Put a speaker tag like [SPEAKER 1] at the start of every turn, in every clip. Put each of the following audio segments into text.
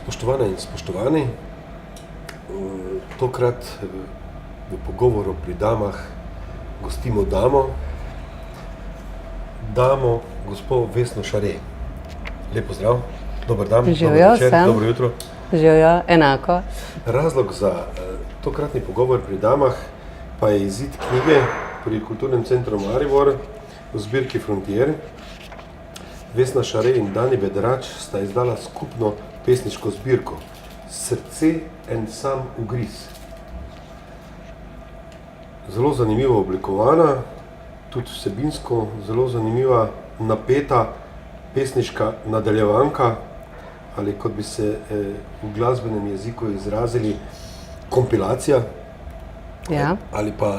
[SPEAKER 1] Spoštovane in spoštovani, tokrat v pogovoru pri damah gostimo damo gospo Vesno Šare. Lep pozdrav, dober dan,
[SPEAKER 2] Živijo,
[SPEAKER 1] dober večer,
[SPEAKER 2] sem.
[SPEAKER 1] dobro jutro.
[SPEAKER 2] Živijo, enako.
[SPEAKER 1] Razlog za tokratni pogovor pri damah pa je izid knjige pri Kulturnem centru Maribor v zbirki Frontier. Vesna Šare in Dani Bedrač sta izdala skupno pesniško zbirko Srce en sam ugriz. Zelo zanimivo oblikovana, tudi vsebinsko zelo zanimiva, napeta pesniška nadaljevanka, ali kot bi se v glasbenem jeziku izrazili, kompilacija,
[SPEAKER 2] Ja.
[SPEAKER 1] ali pa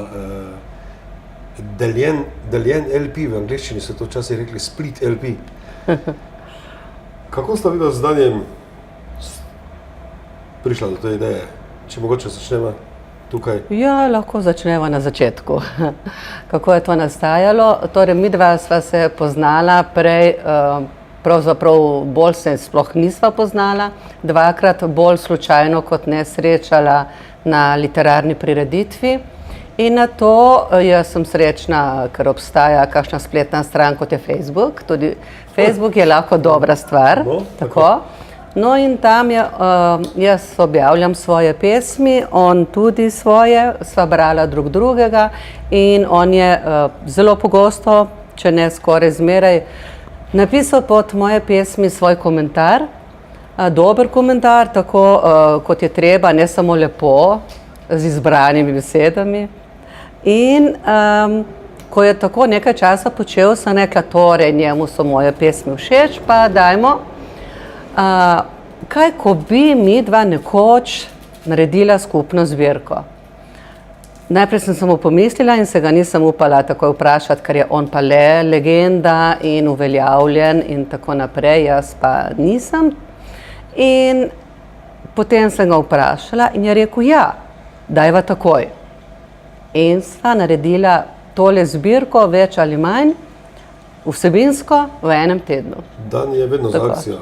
[SPEAKER 1] deljen LP, v angleščini so to včasih rekli split LP. Kako sta videla z Danjem prišla do te ideje? Če mogoče začnemo tukaj.
[SPEAKER 2] Ja, lahko začnemo na začetku. Kako je to nastajalo? Torej, midva sva se poznala prej, pravzaprav bolj se sploh nisva poznala, dvakrat bolj slučajno kot ne srečala na literarni prireditvi. In na to jaz sem srečna, ker obstaja kakšna spletna stran kot je Facebook. Tudi Facebook je lahko dobra stvar.
[SPEAKER 1] No,
[SPEAKER 2] tako. No in tam jaz objavljam svoje pesmi, on tudi svoje, sva brala drug drugega in on je zelo pogosto, če ne skoraj zmeraj, napisal pod moje pesmi svoj komentar, dober komentar, tako kot je treba, ne samo lepo, z izbranimi besedami. In ko je tako nekaj časa počel, sem rekla, torej njemu so moje pesmi všeč, pa dajmo. Kaj, ko bi mi dva nekoč naredila skupno zbirko? Najprej sem samo pomislila in se ga nisem upala takoj vprašati, ker je on pa le legenda in uveljavljen in tako naprej, jaz pa nisem. In potem sem ga vprašala in je rekel, ja, dajva takoj. In sva naredila tole zbirko, več ali manj, vsebinsko v enem tednu.
[SPEAKER 1] Dan je vedno za akcijo.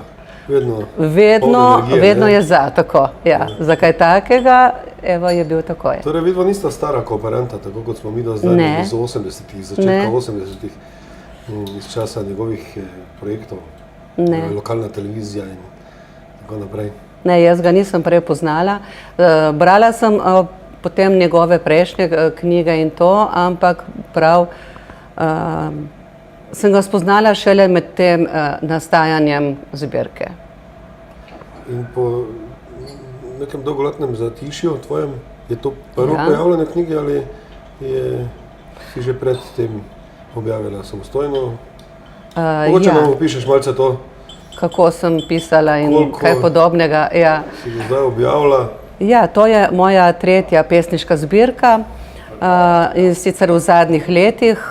[SPEAKER 2] Vedno je za, tako, ja. Za kaj takega, evo, je bil takoj.
[SPEAKER 1] Torej, vidva nista stara kooperanta, tako kot smo mi do zdaj iz 80-ih, začetka 80-ih, iz časa njegovih projektov, lokalna televizija in tako naprej.
[SPEAKER 2] Ne, jaz ga nisem prej poznala. Brala sem potem njegove prejšnje knjige in to, ampak prav sem ga spoznala šele med tem nastajanjem zbirke.
[SPEAKER 1] In po nekem dolgoletnem zatišju tvojem, je to prvo pojavljene knjige ali si že pred tem objavila samostojno? Mogoče nam opišeš malce to?
[SPEAKER 2] Kako sem pisala in kaj podobnega. Ja.
[SPEAKER 1] Si ga zdaj objavila?
[SPEAKER 2] Ja, to je moja tretja pesniška zbirka in sicer v zadnjih letih.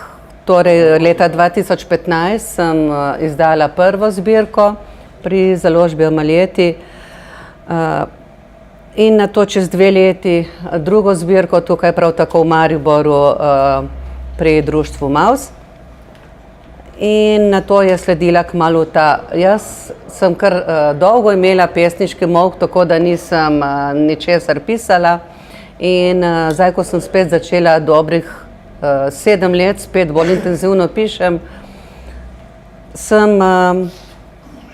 [SPEAKER 2] Torej, leta 2015 sem izdala prvo zbirko pri založbi Amaljeti in nato čez 2 leti drugo zbirko tukaj prav tako v Mariboru pri društvu Mavs. In nato je sledila kmalu ta. Jaz sem kar dolgo imela pesniški molk, tako da nisem ničesar pisala in zdaj, ko sem spet začela dobrih 7 let, spet bolj intenzivno pišem, sem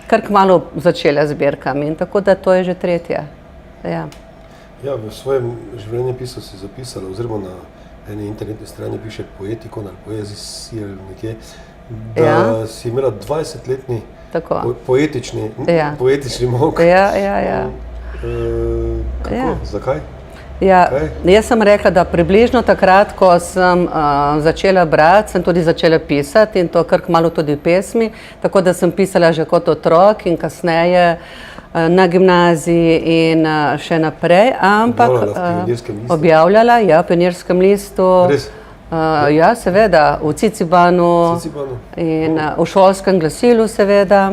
[SPEAKER 2] kar kmalu začela zbirkami in tako da to je že tretja. Ja,
[SPEAKER 1] v svojem življenjepisu si zapisala, oziroma na eni internetni strani piše Poetikon ali Poezija ali nekje, da si imela 20-letni poetični molk. Kako? Zakaj?
[SPEAKER 2] Ja, jaz sem rekla, da približno takrat, ko sem začela brati, sem tudi začela pisati in to kar kmalu tudi pesmi, tako da sem pisala že kot otrok in kasneje na gimnaziji in še naprej, ampak objavljala, ja, v Pionirskem listu.
[SPEAKER 1] Res?
[SPEAKER 2] Ja, seveda, v Cicibanu in v šolskem glasilu seveda.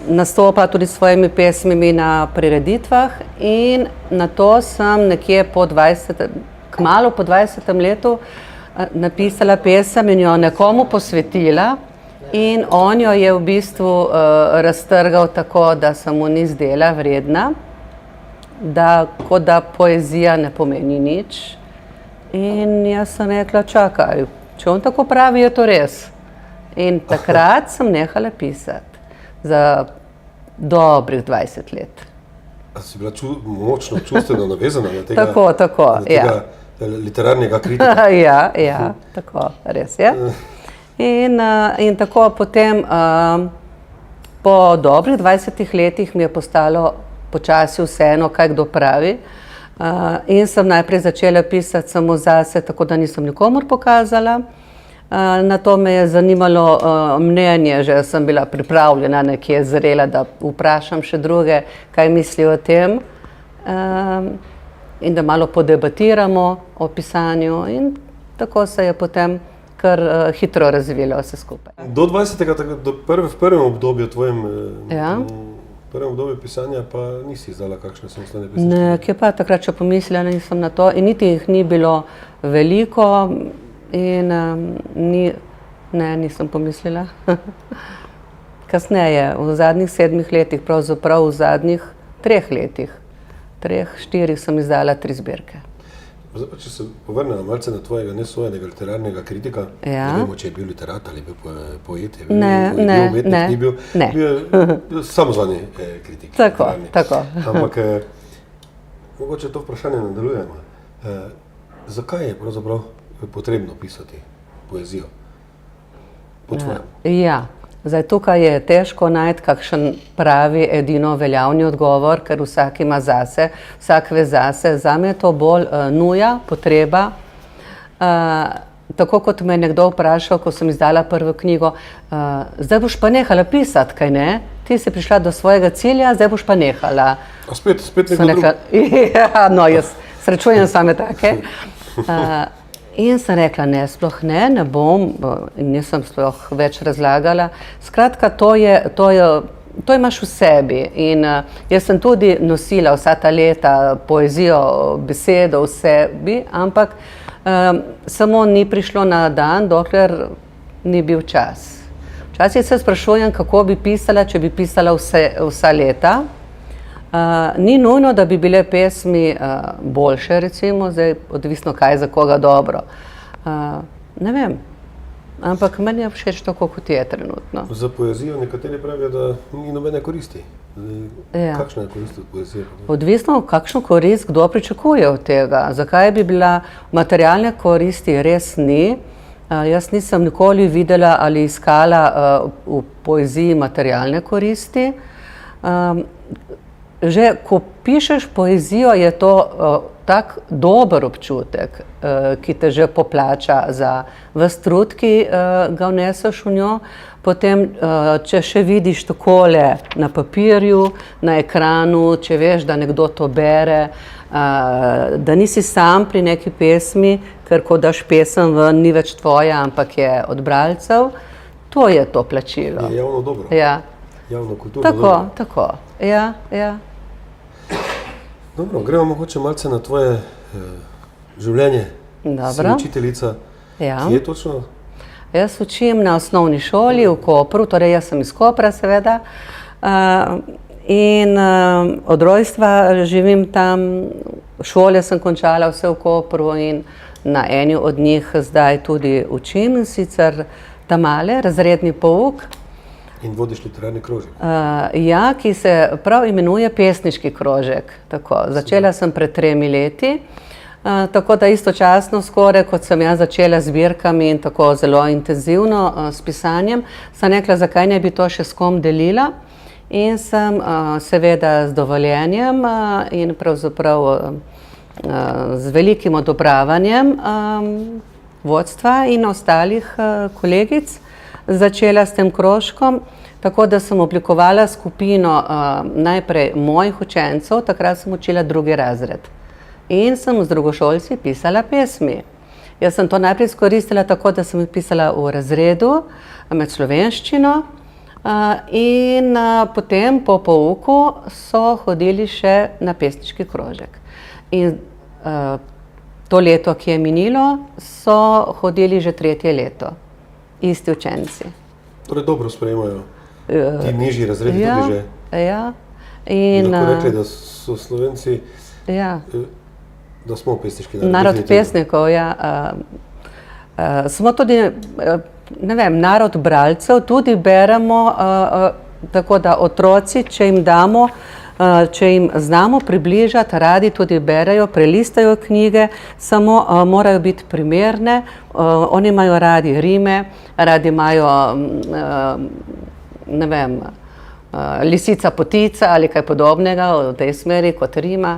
[SPEAKER 2] Nastopa tudi s svojimi pesmimi na prireditvah in nato sem nekje kmalu po 20. letu napisala pesem in jo nekomu posvetila In on jo je v bistvu raztrgal tako, da se mu ni zdela vredna, da kot da poezija ne pomeni nič. In jaz sem rekla, čakaj, če on tako pravi, je to res. In takrat sem nehala pisati za dobrih 20 let.
[SPEAKER 1] A si bila močno čustveno navezana na tega,
[SPEAKER 2] Tako,
[SPEAKER 1] na tega literarnega kritika?
[SPEAKER 2] Ja, tako, res je. In tako potem po dobrih 20 letih mi je postalo počasi vseeno, kaj kdo pravi. In sem najprej začela pisati samo zase, tako da nisem nikomur pokazala. Na to me je zanimalo mnenje, že sem bila pripravljena nekje zrela, da vprašam še druge, kaj mislijo o tem. In da malo podebatiramo o pisanju in tako se je potem kar hitro razvilo vse skupaj.
[SPEAKER 1] Do 20. v prvem obdobju prvem obdobju pisanja pa nisi izdala kakšne samostojne pesniške?
[SPEAKER 2] Ne, kje pa takrat še pomislila nisem na to in niti jih ni bilo veliko in nisem pomislila. Kasneje, v zadnjih 7 letih, pravzaprav v zadnjih 3 letih, 3-4 sem izdala 3 zbirke.
[SPEAKER 1] Zdaj pa, če se povrnemo malce na tvojega nesvojenega literarnega kritika, ne vemo, če je bil literat ali je bil poet, je bil umetnik, ni bil, bil je samozvani kritik.
[SPEAKER 2] Tako.
[SPEAKER 1] Ampak mogoče to vprašanje nadaljujemo. Zakaj je pravzaprav potrebno pisati poezijo? Po tvojem?
[SPEAKER 2] Ja. Zdaj, tukaj je težko najti kakšen pravi, edino veljavni odgovor, ker vsak ima zase, vsak ve zase. Zame je to bolj nuja, potreba. Tako kot me je nekdo vprašal, ko sem izdala prvo knjigo, zdaj boš pa nehala pisati, kaj ne? Ti si prišla do svojega cilja, zdaj boš pa nehala.
[SPEAKER 1] A spet nekdo drug?
[SPEAKER 2] Ja, no, jaz srečujem same take. In sem rekla, ne, sploh ne bom, in nisem sploh več razlagala. Skratka, to imaš v sebi in jaz sem tudi nosila vsa ta leta poezijo, besedo v sebi, ampak samo ni prišlo na dan, dokler ni bil čas. Včasih se sprašujem, kako bi pisala, če bi pisala vsa leta. Ni nujno, da bi bile pesmi boljše, recimo, zdaj odvisno kaj za koga dobro. Ne vem, ampak meni je všeč tako, kot je trenutno.
[SPEAKER 1] Za poezijo nekateri pravijo, da ni nobene koristi. Kakšna je korist od poezije?
[SPEAKER 2] Odvisno, kakšno korist kdo pričakuje od tega. Zakaj bi bila materialne koristi, res ni. Jaz nisem nikoli videla ali iskala v poeziji materialne koristi. Že ko pišeš poezijo, je to tak dober občutek, ki te že poplača za ves trud, ki ga vneseš v njo. Potem, če še vidiš takole na papirju, na ekranu, če veš, da nekdo to bere, da nisi sam pri neki pesmi, ker ko daš pesem ven, ni več tvoja, ampak je od bralcev, to je to plačilo.
[SPEAKER 1] Je javno dobro.
[SPEAKER 2] Ja.
[SPEAKER 1] Javno kulturno dobro.
[SPEAKER 2] Tako. Ja.
[SPEAKER 1] Dobro, gremo mogoče malce na tvoje življenje.
[SPEAKER 2] Dobro.
[SPEAKER 1] Si učiteljica.
[SPEAKER 2] Ja.
[SPEAKER 1] Kje točno?
[SPEAKER 2] Jaz učim na osnovni šoli v Kopru, torej jaz sem iz Kopra seveda. In od rojstva živim tam, šole sem končala vse v Kopru in na eni od njih zdaj tudi učim, sicer tamale, razredni pouk.
[SPEAKER 1] In vodiš literarni krožek.
[SPEAKER 2] Ja, ki se prav imenuje pesniški krožek. Tako. Začela sem pred 3 leti, tako da istočasno skoraj, kot sem jaz začela z zbirkami in tako zelo intenzivno s pisanjem, sem rekla, zakaj ne bi to še s kom delila. In sem seveda z dovoljenjem in pravzaprav z velikim odobravanjem vodstva in ostalih kolegic začela s tem krožkom, tako da sem oblikovala skupino najprej mojih učencev, takrat sem učila 2. razred. In sem z drugošolci pisala pesmi. Jaz sem to najprej izkoristila tako, da sem jih pisala v razredu med slovenščino in potem po pouku so hodili še na pesniški krožek. In to leto, ki je minilo, so hodili že 3. leto. Isti učenci.
[SPEAKER 1] Torej dobro sprejemajo ti nižji razredi tudi že.
[SPEAKER 2] Ja.
[SPEAKER 1] Bi
[SPEAKER 2] In,
[SPEAKER 1] lahko rekli, da so Slovenci,
[SPEAKER 2] ja.
[SPEAKER 1] da smo pesniški narod.
[SPEAKER 2] Narod
[SPEAKER 1] definitivno.
[SPEAKER 2] pesnikov, ja. Smo tudi, ne vem, narod bralcev, tudi beremo, tako da otroci, če jim damo, če jim znamo približati, radi tudi berejo, prelistajo knjige, samo morajo biti primerne, oni imajo radi rime, radi imajo, ne vem, lisica potica ali kaj podobnega v tej smeri kot rima.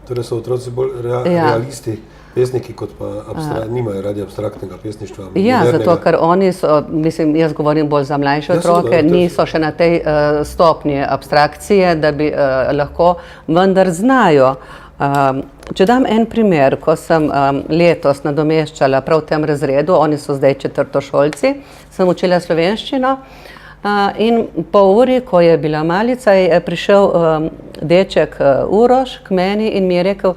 [SPEAKER 1] Torej so otroci bolj realisti, pesniki, kot pa nimajo radi abstraktnega pesništva.
[SPEAKER 2] Ja,
[SPEAKER 1] modernega.
[SPEAKER 2] zato ker oni so, mislim, jaz govorim bolj za mlajše otroke,
[SPEAKER 1] seveda,
[SPEAKER 2] niso še na tej stopnji abstrakcije, da bi lahko vendar znajo. Če dam en primer, ko sem letos nadomeščala prav v tem razredu, oni so zdaj četrtošolci, sem učila slovenščino. In po uri, ko je bila malica, je prišel deček Uroš k meni in mi je rekel,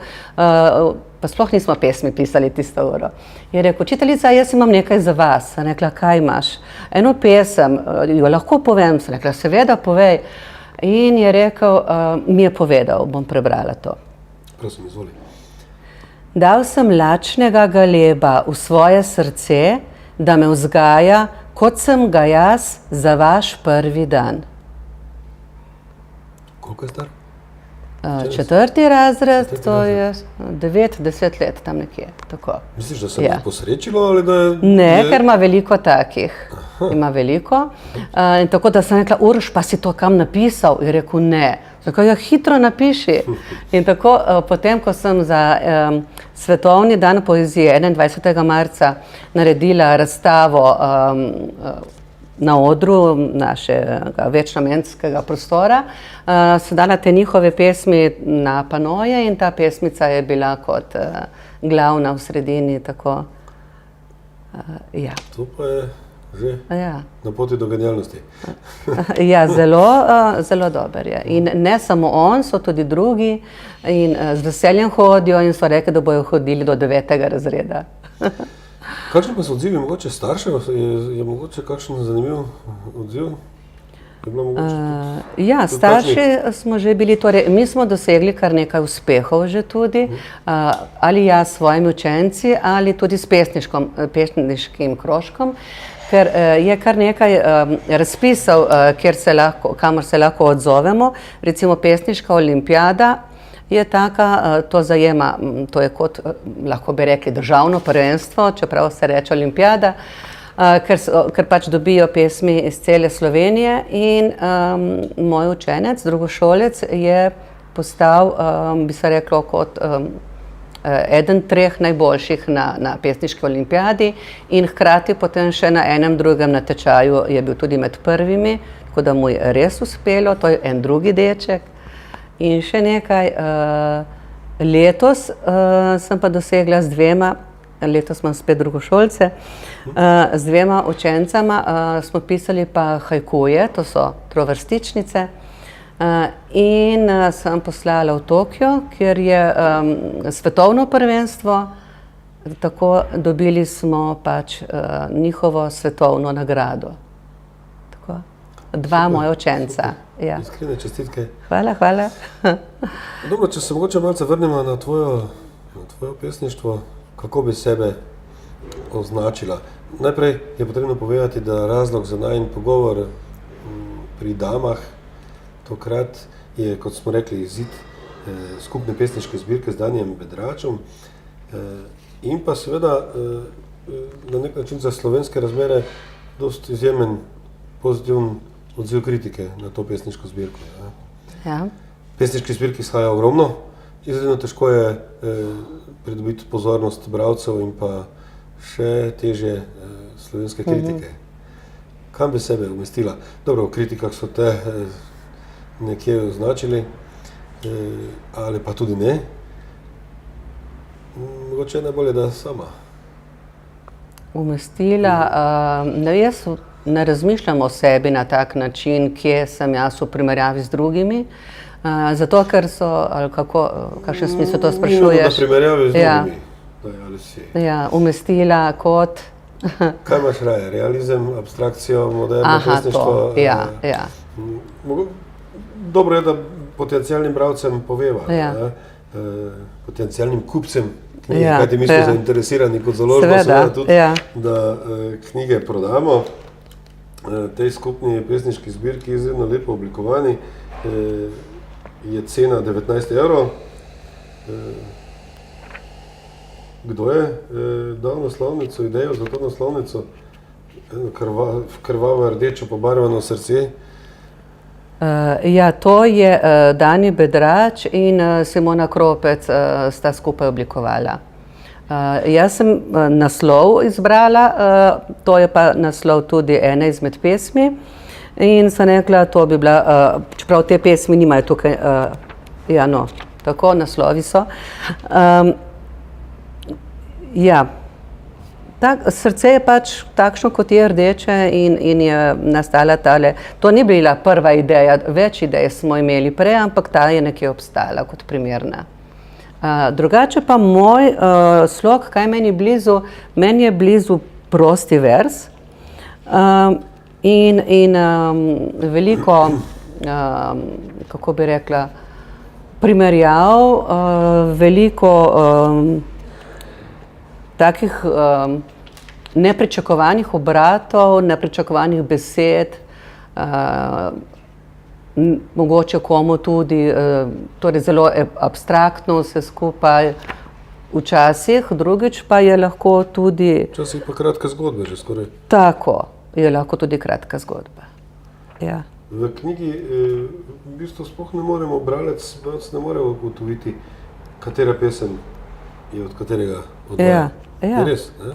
[SPEAKER 2] pa sploh nismo pesmi pisali tisto uro. Je rekel, učiteljica, jaz imam nekaj za vas. Sem rekla, kaj imaš? Eno pesem, jo lahko povem? Sem rekla, seveda, povej. In je rekel, mi je povedal, bom prebrala to.
[SPEAKER 1] Prosim, izvoli.
[SPEAKER 2] Dal sem lačnega galeba v svoje srce, da me vzgaja, kot sem ga jaz za vaš prvi dan.
[SPEAKER 1] Koliko je star?
[SPEAKER 2] Četrti razred, to je 9-10 let, tam nekje, tako.
[SPEAKER 1] Misliš, da se mu posrečilo ali da je...
[SPEAKER 2] Ne, ker ima veliko takih. Ima veliko. In tako da sem rekla, Uroš, pa si to kam napisal? Je rekel, ne. Tako, ja, hitro napiši. In tako, potem, ko sem za Svetovni dan poezije 21. marca naredila razstavo na odru našega večnamenskega prostora, so dala te njihove pesmi na panoje in ta pesmica je bila kot glavna v sredini, tako, ja.
[SPEAKER 1] To pa je že na poti do genialnosti.
[SPEAKER 2] Ja, zelo dober je. In ne samo on, so tudi drugi in z veseljem hodijo in so rekli, da bojo hodili do 9. razreda.
[SPEAKER 1] Kakšni pa so odzivi mogoče staršev? Je mogoče kakšen zanimiv odziv?
[SPEAKER 2] Ja, starši smo že bili, torej mi smo dosegli kar nekaj uspehov že tudi, ali jaz s svojimi učenci, ali tudi s pesniškim krožkom, ker je kar nekaj razpisov, kamor se lahko odzovemo, recimo pesniška olimpijada je taka, to zajema, to je kot, lahko bi rekli, državno prvenstvo, čeprav se reče olimpijada, ker pač dobijo pesmi iz cele Slovenije in moj učenec, drugošolec, je postal, bi se reklo, kot eden treh najboljših na pesniški olimpijadi in hkrati potem še na enem drugem natečaju je bil tudi med prvimi, tako da mu je res uspelo, to je en drugi deček. In še nekaj, letos sem pa dosegla z dvema, letos imam spet drugošolce, z dvema učencama smo pisali pa hajkuje, to so trovrstičnice, in sem poslala v Tokio, kjer je svetovno prvenstvo, tako dobili smo pač njihovo svetovno nagrado. Tako, dva moja učenca. Ja.
[SPEAKER 1] Iskrene čestitke.
[SPEAKER 2] Hvala, hvala.
[SPEAKER 1] Dobro, če se mogoče malce vrnemo na tvoje pesništvo, kako bi sebe označila? Najprej je potrebno povedati, da razlog za najin pogovor pri damah tokrat je, kot smo rekli, izid skupne pesniške zbirke z Danijem Bedračem in pa seveda na nek način za slovenske razmere dosti izjemen pozitiven odziv kritike na to pesniško zbirko.
[SPEAKER 2] Ja.
[SPEAKER 1] Pesniški zbirki izhaja ogromno, izredno težko je pridobiti pozornost bralcev in pa še težje slovenske kritike. Kam bi sebe umestila? Dobro, v kritikah so te nekje označili, ali pa tudi ne. Mogoče je najbolje, da sama.
[SPEAKER 2] Umestila, jaz ne razmišljam o sebi na tak način, kje sem jaz v primerjavi z drugimi, zato ker so, ali kako, kakšen smisel to sprašuješ?
[SPEAKER 1] Na primerjavi z drugimi, ali si.
[SPEAKER 2] Ja, umestila kot...
[SPEAKER 1] Kaj imaš raje? Realizem, abstrakcijo, moderno pesništvo?
[SPEAKER 2] To, ja.
[SPEAKER 1] Dobro je, da potencialnim bralcem poveva, potencialnim kupcem knjige, kajti mi smo zainteresirani kot založba, seveda tudi, da knjige prodamo. Tej skupni pesniški zbirki, izredno lepo oblikovani, je cena 19 €. Kdo je dal naslovnico, idejo za to naslovnico? Krvavo rdečo pobarvano srce.
[SPEAKER 2] To je Dani Bedrač in Simona Kropec sta skupaj oblikovala. Jaz sem naslov izbrala, to je pa naslov tudi ene izmed pesmi in sem rekla, to bi bila, čeprav te pesmi nimajo tukaj, tako naslovi so. Srce je pač takšno, kot je rdeče in je nastala tale. To ni bila prva ideja, več idej smo imeli prej, ampak ta je nekje obstala kot primerna. Drugače pa moj slog, kaj meni je blizu prosti vers in veliko, kako bi rekla, primerjav, veliko takih nepričakovanih obratov, nepričakovanih besed, mogoče komu tudi, torej zelo abstraktno vse skupaj včasih, drugič pa je lahko tudi...
[SPEAKER 1] Včasih pa kratka zgodba že skoraj.
[SPEAKER 2] Tako, je lahko tudi kratka zgodba,
[SPEAKER 1] V knjigi v bistvu sploh ne moremo, bralec ne more ugotoviti, katera pesem je od katerega odvaja. Je res, ne?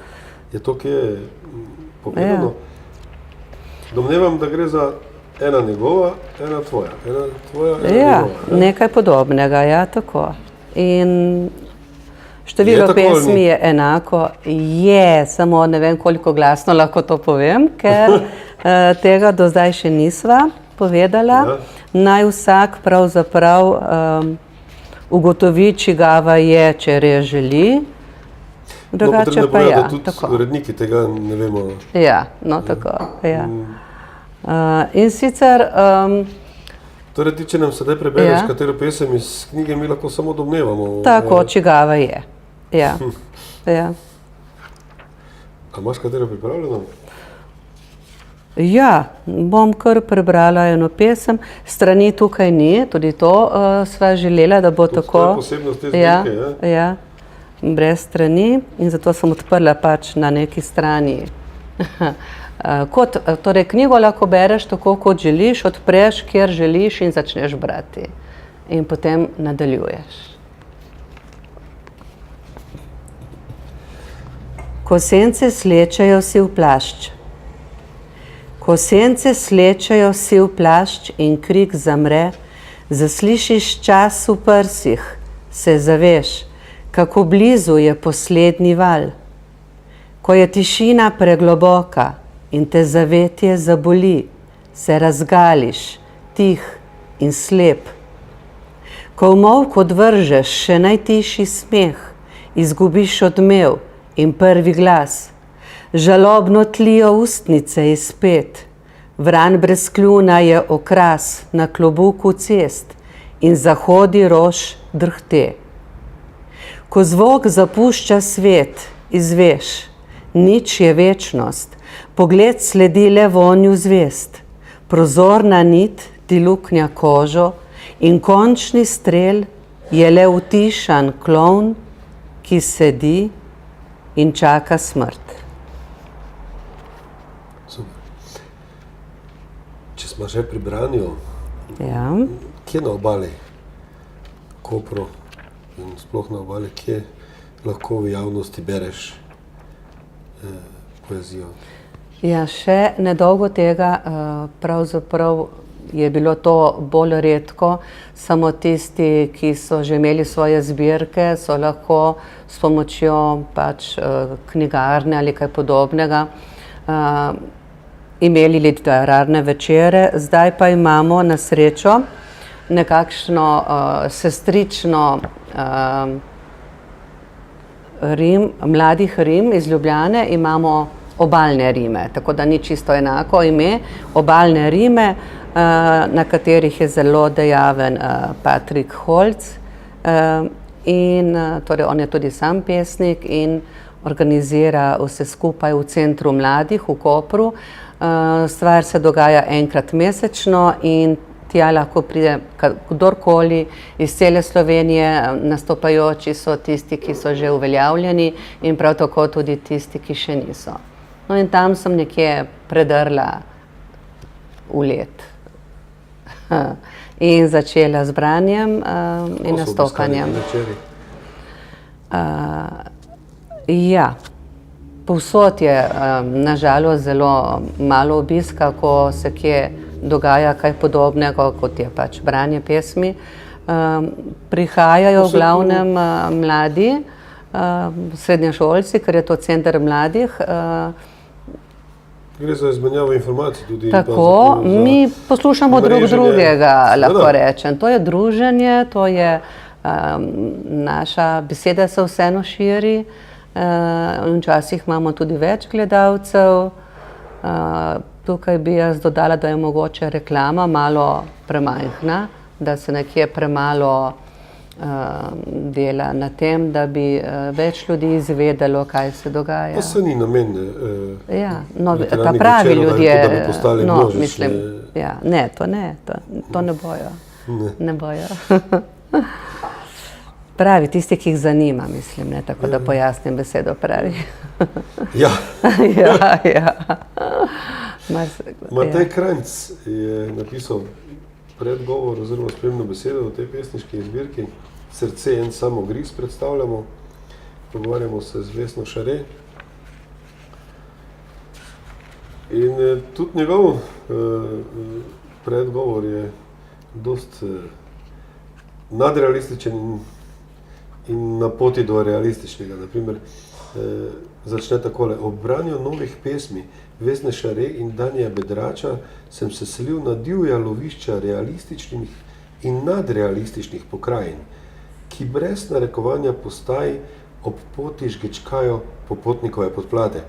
[SPEAKER 1] Je to, ki je povedano. Domnevam, da gre za ena njegova, ena tvoja. Ena tvoja, ena njegova.
[SPEAKER 2] Nekaj podobnega, tako. In število pesmi je enako. Samo ne vem, koliko glasno lahko to povem, ker tega do zdaj še nisva povedala. Naj vsak pravzaprav ugotovi, čigava je, če res želi. Drugače pa
[SPEAKER 1] da tudi uredniki tega ne vemo.
[SPEAKER 2] Tako, in sicer...
[SPEAKER 1] Torej ti, če nam sedaj prebereš katero pesem iz knjige, mi lahko samo domnevamo.
[SPEAKER 2] Tako, čigava je. A
[SPEAKER 1] imaš katero pripravljeno?
[SPEAKER 2] Bom kar prebrala eno pesem. Strani tukaj ni, tudi to sva želela, da bo tako.
[SPEAKER 1] To je posebnost te zbirke,
[SPEAKER 2] brez strani in zato sem odprla pač na neki strani. Torej, knjigo lahko bereš tako, kot želiš, odpreš, kjer želiš in začneš brati. In potem nadaljuješ. Ko sence slečejo si v plašč. Ko sence slečejo si v plašč in krik zamre, zaslišiš čas v prsih, se zaveš, kako blizu je poslednji val. Ko je tišina pregloboka in te zavetje zaboli, se razgališ, tih in slep. Ko v molk odvržeš še najtišji smeh, izgubiš odmev in prvi glas, žalobno tlijo ustnice izpet, vran brez kljuna je okras na klobuku cest in zahodi rož drhte. Ko zvok zapušča svet, izveš, nič je večnost, pogled sledi le vonju zvest, prozorna nit ti luknja kožo in končni strel je le utišan klovn, ki sedi in čaka smrt.
[SPEAKER 1] Super. Če smo že pri branju, kje na obali, Kopru in sploh na obali, kje lahko v javnosti bereš poezijo?
[SPEAKER 2] Še nedolgo tega, pravzaprav je bilo to bolj redko, samo tisti, ki so že imeli svoje zbirke, so lahko s pomočjo pač knjigarne ali kaj podobnega imeli literarne večere. Zdaj pa imamo na srečo nekakšno sestrično mladih Rim iz Ljubljane. Imamo obalne rime, tako da ni čisto enako ime, obalne rime, na katerih je zelo dejaven Patrik Holc, in torej on je tudi sam pesnik in organizira vse skupaj v Centru mladih v Kopru. Stvar se dogaja enkrat mesečno in tja lahko pride kdorkoli iz cele Slovenije, nastopajoči so tisti, ki so že uveljavljeni in prav tako tudi tisti, ki še niso. No in tam sem nekje predrla v led in začela z branjem in nastopanjem. Ja, povsod je nažalost zelo malo obiska, ko se kje dogaja kaj podobnega, kot je pač branje pesmi. Prihajajo v glavnem mladi, srednješolci, ker je to center mladih.
[SPEAKER 1] Gre za izmenjavo informacij tudi.
[SPEAKER 2] Tako, mi poslušamo drug drugega, lahko rečem. To je druženje, to je naša beseda se vseeno širi. Včasih imamo tudi več gledalcev. Tukaj bi jaz dodala, da je mogoče reklama malo premajhna, da se nekje premalo dela na tem, da bi več ljudi izvedelo, kaj se dogaja.
[SPEAKER 1] Pa se ni namen
[SPEAKER 2] ta pravi ljudje,
[SPEAKER 1] da bi postali množični.
[SPEAKER 2] Ne, to ne bojo. Ne bojo. Pravi, tisti, ki jih zanima, mislim, ne, tako da pojasnim besedo pravi.
[SPEAKER 1] Ja.
[SPEAKER 2] Ja.
[SPEAKER 1] Matej Krajnc je napisal predgovor oziroma spremno besedo v tej pesniški zbirki. Srce en samogriz predstavljamo. Pogovarjamo se z Vesno Šare. In tudi njegov predgovor je dost nadrealističen in na poti do realističnega. Naprimer, začne takole. Ob branju novih pesmi Vesne Šare in Danija Bedrača sem se selil na divja lovišča realističnih in nadrealističnih pokrajin, ki brez narekovanja postaj ob poti žgečkajo popotnikove podplate.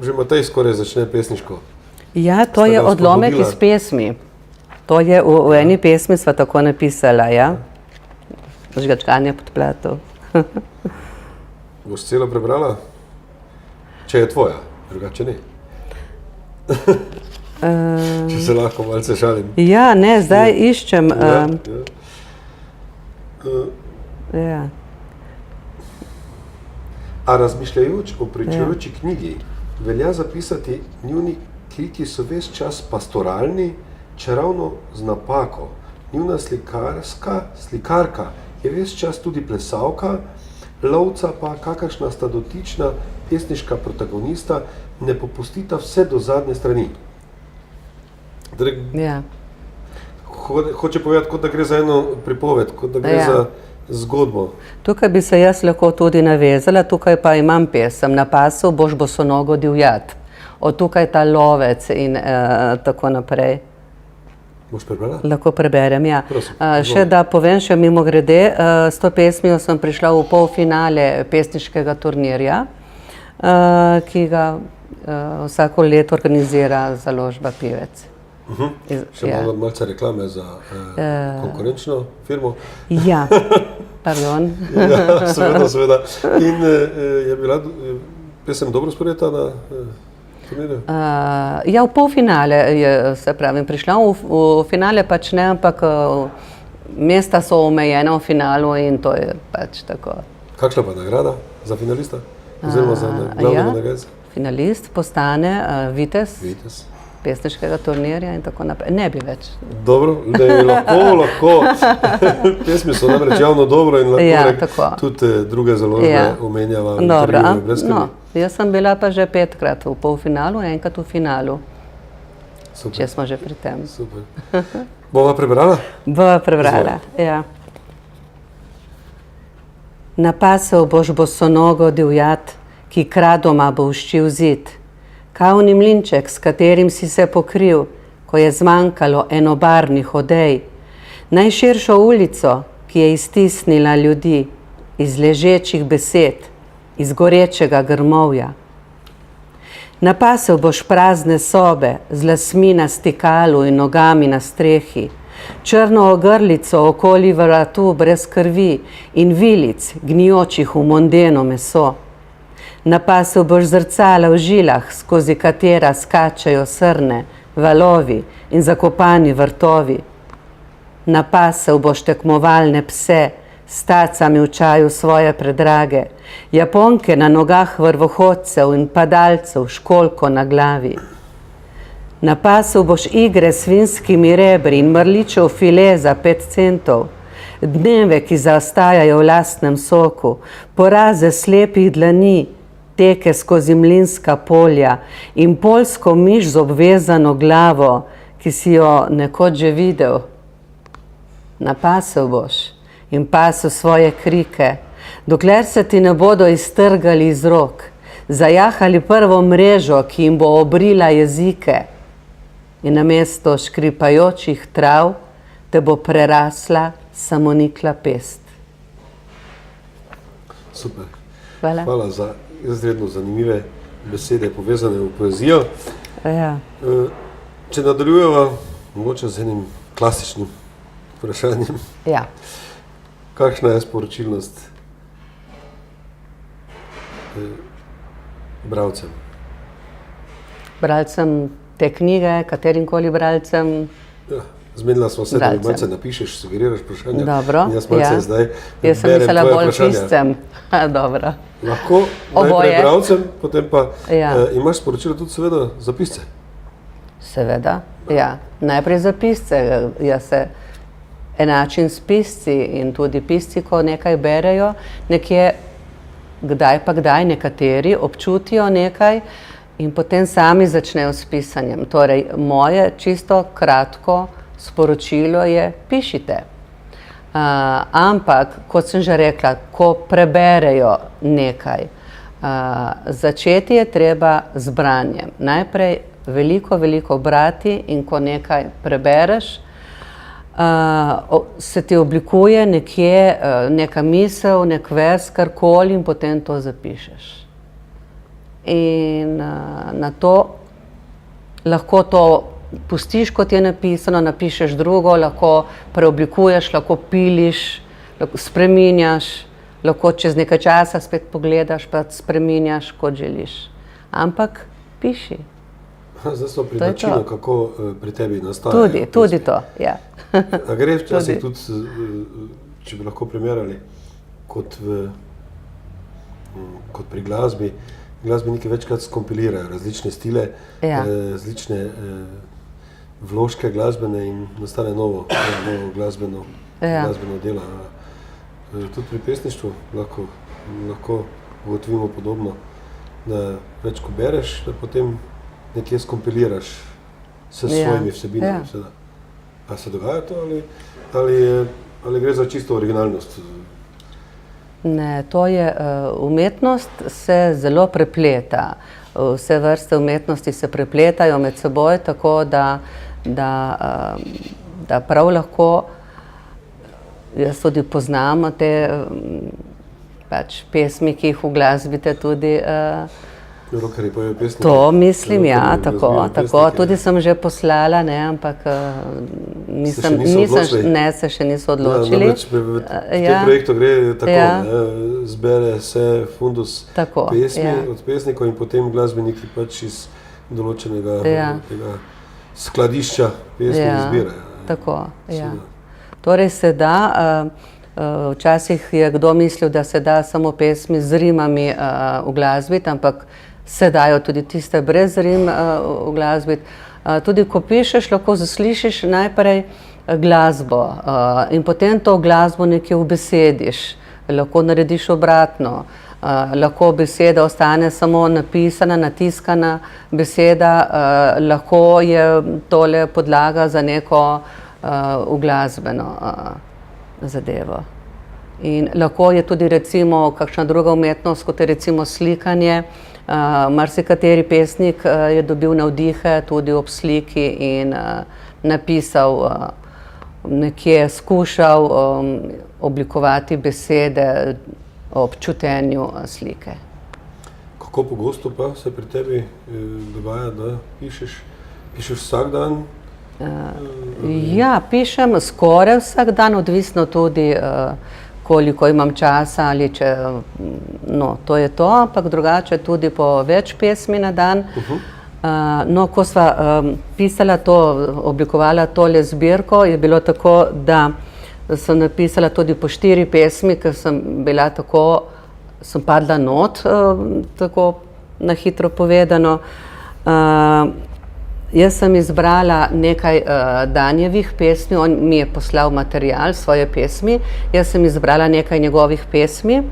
[SPEAKER 1] Že Matej skoraj začne pesniško.
[SPEAKER 2] Ja, to je odlomek iz pesmi. To je v eni pesmi sva tako napisala, ja. Žgečkanje podplatov.
[SPEAKER 1] Boš celo prebrala? Če je tvoja, drugače ne. Če se lahko malce šalim.
[SPEAKER 2] Ja, ne, zdaj iščem.
[SPEAKER 1] A razmišljajoč o pričujoči knjigi, velja zapisati, njuni kriki so ves čas pastoralni, čeravno z napako. Njuna slikarka je ves čas tudi plesalka, lovca pa, kakršna sta dotična pesniška protagonista, ne popustita vse do zadnje strani. Hoče povedati, kot da gre za eno pripoved, kot da gre za zgodbo.
[SPEAKER 2] Tukaj bi se jaz lahko tudi navezala, tukaj pa imam pesem Na pasu boš bosonogo divjat. Od tukaj ta lovec in tako naprej.
[SPEAKER 1] Boš prebrala?
[SPEAKER 2] Lahko preberem, ja.
[SPEAKER 1] Prosim,
[SPEAKER 2] še da povem še mimogrede, s to pesmijo sem prišla v polfinale pesniškega turnirja, ki ga vsako leto organizira založba Pivec.
[SPEAKER 1] Še malce reklame za konkurenčno firmo.
[SPEAKER 2] Ja, pardon.
[SPEAKER 1] Ja, seveda. In je bila pesem dobro sprejeta na turnirju?
[SPEAKER 2] Ja, v polfinale je, se pravim, prišla. V finale pač ne, ampak mesta so omejena v finalu in to je pač tako.
[SPEAKER 1] Kakšna pa nagrada za finalista? Oziroma za glavnega nagrada?
[SPEAKER 2] Finalist postane vitez pesniškega turnirja in tako naprej. Ne bi več.
[SPEAKER 1] Dobro, lahko. Pesmi so namreč javno dobro in lahko tudi druge založbe omenjava.
[SPEAKER 2] Dobro, jaz sem bila pa že 5-krat v polfinalu, enkrat v finalu.
[SPEAKER 1] Super.
[SPEAKER 2] Če smo že pri tem.
[SPEAKER 1] Super. Bova prebrala?
[SPEAKER 2] Bova prebrala, ja. Napasel boš bosonogo divjat, ki kradoma bo uščil zid. Kavni mlinček, s katerim si se pokril, ko je zmanjkalo enobarvnih odej. Najširšo ulico, ki je iztisnila ljudi iz ležečih besed. iz gorečega grmovja. Napasel boš prazne sobe z lasmi na stikalu in nogami na strehi, črno ogrlico okoli vratu brez krvi in vilic, gnijočih v mondeno meso. Napasel boš zrcala v žilah, skozi katera skačajo srne, valovi in zakopani vrtovi. Napasel boš tekmovalne pse, s tacami v čaju svoje predrage, Japonke na nogah vrvohodcev in padalcev školjko na glavi. Napasel boš igre s svinjskimi rebri in mrličev file za 5 centov, dneve, ki zaostajajo v lastnem soku, poraze slepih dlani, teke skozi mlinska polja in poljsko miš z obvezano glavo, ki si jo nekoč že videl. Napasel boš in pasel svoje krike, dokler se ti ne bodo iztrgali iz rok, zajahali prvo mrežo, ki jim bo obrila jezike, in namesto škripajočih trav te bo prerasla samonikla pest.
[SPEAKER 1] Super.
[SPEAKER 2] Hvala.
[SPEAKER 1] Hvala za izredno zanimive besede povezane v poezijo.
[SPEAKER 2] Ja.
[SPEAKER 1] Če nadaljujeva, mogoče z enim klasičnim vprašanjem.
[SPEAKER 2] Ja.
[SPEAKER 1] Kakšna je sporočilnost bralcem?
[SPEAKER 2] Bralcem te knjige, katerimkoli bralcem.
[SPEAKER 1] Ja, zmenila smo se, da mi
[SPEAKER 2] Bralcem.
[SPEAKER 1] malce napišeš, sugeriraš vprašanja.
[SPEAKER 2] Dobro,
[SPEAKER 1] In jaz malce
[SPEAKER 2] ja.
[SPEAKER 1] zdaj
[SPEAKER 2] Jaz sem
[SPEAKER 1] berem
[SPEAKER 2] mislila
[SPEAKER 1] tvoja
[SPEAKER 2] bolj
[SPEAKER 1] vprašanja.
[SPEAKER 2] piscem. Dobro.
[SPEAKER 1] Lahko
[SPEAKER 2] Oboje.
[SPEAKER 1] najprej bralcem, potem pa
[SPEAKER 2] Ja.
[SPEAKER 1] imaš sporočilo tudi seveda za pisce.
[SPEAKER 2] Seveda, ja. Najprej za pisce. Jaz se enačim s pisci in tudi pisci, ko nekaj berejo, nekje kdaj pa kdaj nekateri občutijo nekaj in potem sami začnejo s pisanjem. Torej, moje čisto kratko sporočilo je: pišite. Ampak, kot sem že rekla, ko preberejo nekaj, začeti je treba z branjem. Najprej veliko brati in ko nekaj prebereš, se ti oblikuje nekje neka misel, nek vers, karkoli in potem to zapišeš. In na to lahko to pustiš, kot je napisano, napišeš drugo, lahko preoblikuješ, lahko piliš, lahko spreminjaš, lahko čez nekaj časa spet pogledaš pa spreminjaš, kot želiš. Ampak piši.
[SPEAKER 1] Zdaj smo pri
[SPEAKER 2] To je
[SPEAKER 1] načinu,
[SPEAKER 2] to.
[SPEAKER 1] kako pri tebi nastajajo.
[SPEAKER 2] Tudi to, ja.
[SPEAKER 1] A gre včasih
[SPEAKER 2] Tudi.
[SPEAKER 1] tudi, če bi lahko primerjali, kot pri glasbi, glasbeniki večkrat skompilirajo različne stile,
[SPEAKER 2] Ja.
[SPEAKER 1] različne vložke glasbene in nastane novo glasbeno delo. Tudi pri pesništvu lahko ugotovimo podobno, da več ko bereš, da potem nekje skompiliraš s svojimi vsebinami.
[SPEAKER 2] Ja.
[SPEAKER 1] A se dogaja to ali gre za čisto originalnost?
[SPEAKER 2] Ne, to je umetnost se zelo prepleta. Vse vrste umetnosti se prepletajo med seboj, tako da prav lahko, jaz tudi poznam te pač pesmi, ki jih uglasbite tudi.
[SPEAKER 1] Rockerji pojejo pesnike.
[SPEAKER 2] To mislim, ja,
[SPEAKER 1] Rockerji
[SPEAKER 2] tako.
[SPEAKER 1] razvijajo pesnike.
[SPEAKER 2] Tudi sem že poslala, ne, ampak
[SPEAKER 1] Se še niso odločili?
[SPEAKER 2] ne, se še niso
[SPEAKER 1] Ja,
[SPEAKER 2] odločili.
[SPEAKER 1] namreč v tem projektu gre tako,
[SPEAKER 2] Ja.
[SPEAKER 1] ne, zbere se fundus
[SPEAKER 2] Tako,
[SPEAKER 1] pesmi
[SPEAKER 2] ja.
[SPEAKER 1] od pesnikov in potem glasbeniki pač iz določenega tega skladišča pesmi izbirajo.
[SPEAKER 2] Tako, ja.
[SPEAKER 1] Seveda.
[SPEAKER 2] Torej se da, včasih je kdo mislil, da se da samo pesmi z rimami uglasbiti, ampak se dajo tudi tiste brez rim uglasbiti. Tudi ko pišeš, lahko zaslišiš najprej glasbo in potem to glasbo nekje ubesediš. Lahko narediš obratno. Lahko beseda ostane samo napisana, natiskana beseda, lahko je tole podlaga za neko uglasbeno zadevo. In lahko je tudi recimo kakšna druga umetnost, kot je recimo slikanje. Marsikateri pesnik je dobil navdihe tudi ob sliki in napisal, nekje skušal oblikovati besede ob čutenju slike.
[SPEAKER 1] Kako pogosto pa se pri tebi dogaja, da pišeš vsak dan?
[SPEAKER 2] Ja, pišem skoraj vsak dan, odvisno tudi, koliko imam časa ali če, no, to je to, ampak drugače tudi po več pesmi na dan. No, ko sva pisala to, oblikovala tole zbirko, je bilo tako, da sem napisala tudi po 4 pesmi, ker sem bila tako, sem padla not, tako na hitro povedano. Jaz sem izbrala nekaj Danijevih pesmi, on mi je poslal material, svoje pesmi, jaz sem izbrala nekaj njegovih pesmi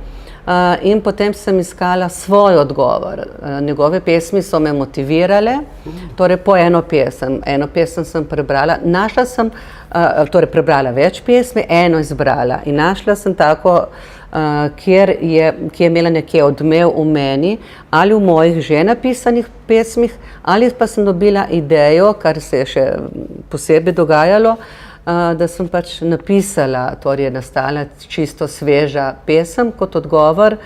[SPEAKER 2] in potem sem iskala svoj odgovor. Njegove pesmi so me motivirale, torej po eno pesem sem prebrala, našla sem, torej prebrala več pesmi, eno izbrala in našla sem tako, ki je imela nekje odmev v meni ali v mojih že napisanih pesmih, ali pa sem dobila idejo, kar se je še posebej dogajalo, da sem pač napisala, torej je nastala čisto sveža pesem kot odgovor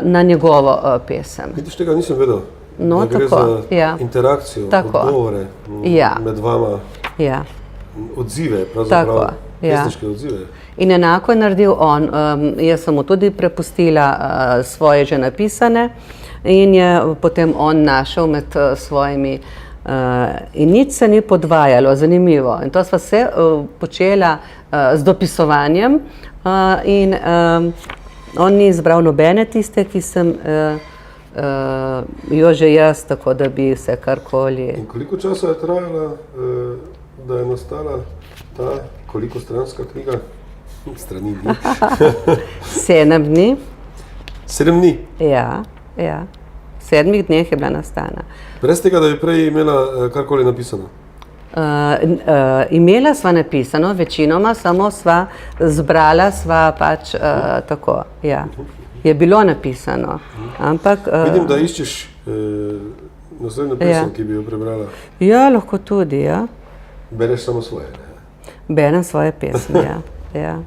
[SPEAKER 2] na njegovo pesem.
[SPEAKER 1] Vidiš, tega nisem vedel,
[SPEAKER 2] no,
[SPEAKER 1] da gre
[SPEAKER 2] tako,
[SPEAKER 1] za interakcijo, odgovore med vama, odzive, pravzaprav pesniške odzive.
[SPEAKER 2] In enako je naredil on. Jaz sem mu tudi prepustila svoje že napisane in je potem on našel med svojimi in nič se ni podvajalo, zanimivo. In to sva se počela z dopisovanjem in on ni izbral nobene tiste, ki sem jo že jaz, tako da bi se karkoli...
[SPEAKER 1] In koliko časa je trajala, da je nastala ta kolikostranska knjiga? Strani dni.
[SPEAKER 2] 7 dni.
[SPEAKER 1] 7 dni?
[SPEAKER 2] Ja. V 7 dneh je bila nastana.
[SPEAKER 1] Brez tega, da bi prej imela karkoli napisano?
[SPEAKER 2] Imela sva napisano, večinoma, samo sva zbrala, sva pač tako, ja. Je bilo napisano, ampak...
[SPEAKER 1] Vidim, da iščeš naslednjo pesem, ki bi jo prebrala.
[SPEAKER 2] Ja, lahko tudi, ja.
[SPEAKER 1] Bereš samo svoje, ne?
[SPEAKER 2] Berem svoje pesmi, ja.